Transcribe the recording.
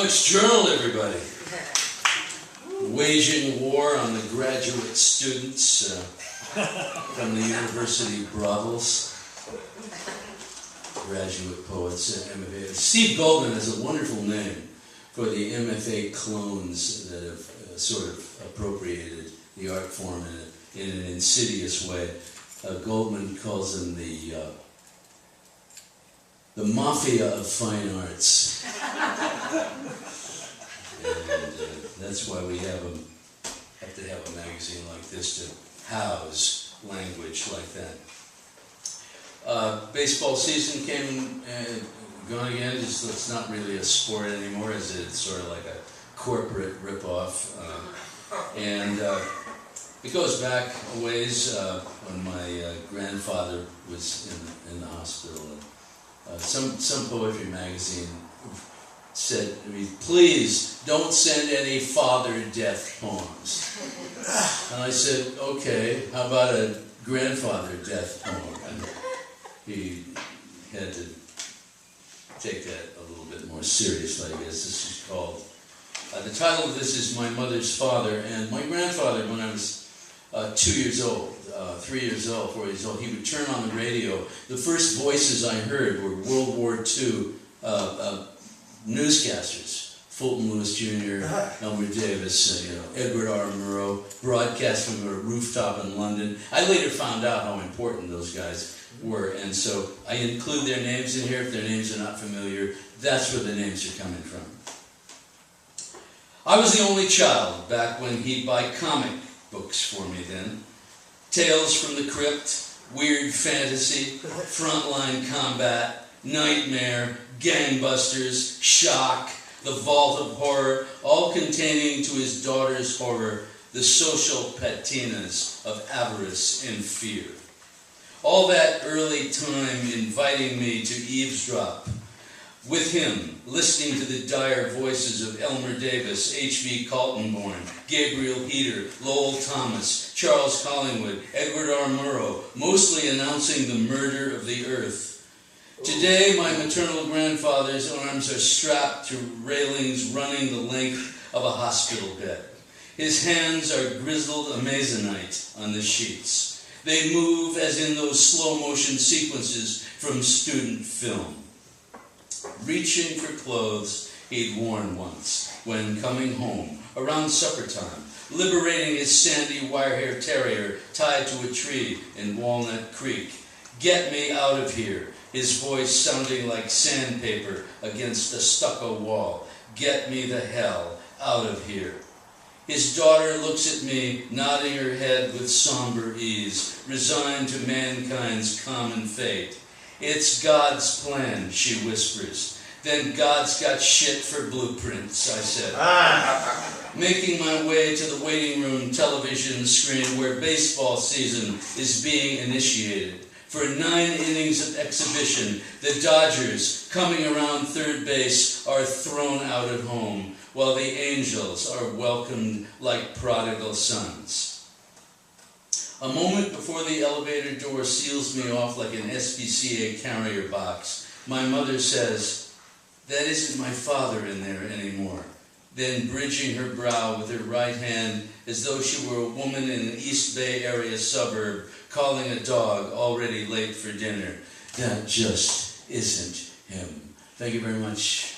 Economics Journal, everybody. Waging war on the graduate students from the University of Brussels. Graduate poets and MFA. Steve Goldman has a wonderful name for the MFA clones that have sort of appropriated the art form in an insidious way. Goldman calls them the mafia of fine arts. And that's why we have to have a magazine like this to house language like that. Baseball season came and gone again. It's not really a sport anymore, as it's sort of like a corporate ripoff. And it goes back a ways when my grandfather was in the hospital. And, some poetry magazine said to me, "Please don't send any father death poems." And I said, "Okay, how about a grandfather death poem?" And he had to take that a little bit more seriously, I guess. This is called, the title of this is My Mother's Father. And my grandfather, when I was 2 years old, 3 years old, 4 years old, he would turn on the radio. The first voices I heard were World War II newscasters. Fulton Lewis Jr., Elmer Davis, Edward R. Murrow, broadcasting from a rooftop in London. I later found out how important those guys were, and so I include their names in here. If their names are not familiar, that's where the names are coming from. I was the only child back when he'd buy comic books for me then. Tales from the Crypt, Weird Fantasy, Frontline Combat, Nightmare, Gangbusters, Shock, The Vault of Horror, all containing to his daughter's horror the social patinas of avarice and fear. All that early time inviting me to eavesdrop with him, listening to the dire voices of Elmer Davis, H.V. Kaltenborn, Gabriel Heater, Lowell Thomas, Charles Collingwood, Edward R. Murrow, mostly announcing the murder of the earth. Today, my maternal grandfather's arms are strapped to railings running the length of a hospital bed. His hands are grizzled amazonite on the sheets. They move as in those slow-motion sequences from student film. Reaching for clothes he'd worn once when coming home around supper time, liberating his sandy wire-haired terrier tied to a tree in Walnut Creek. "Get me out of here," his voice sounding like sandpaper against a stucco wall. "Get me the hell out of here." His daughter looks at me, nodding her head with somber ease, resigned to mankind's common fate. "It's God's plan," she whispers. "Then God's got shit for blueprints," I said. Making my way to the waiting room television screen where baseball season is being initiated. For 9 innings of exhibition, the Dodgers, coming around third base, are thrown out at home, while the Angels are welcomed like prodigal sons. A moment before the elevator door seals me off like an SPCA carrier box, my mother says, "That isn't my father in there anymore." Then bridging her brow with her right hand as though she were a woman in an East Bay area suburb calling a dog already late for dinner. "That just isn't him." Thank you very much.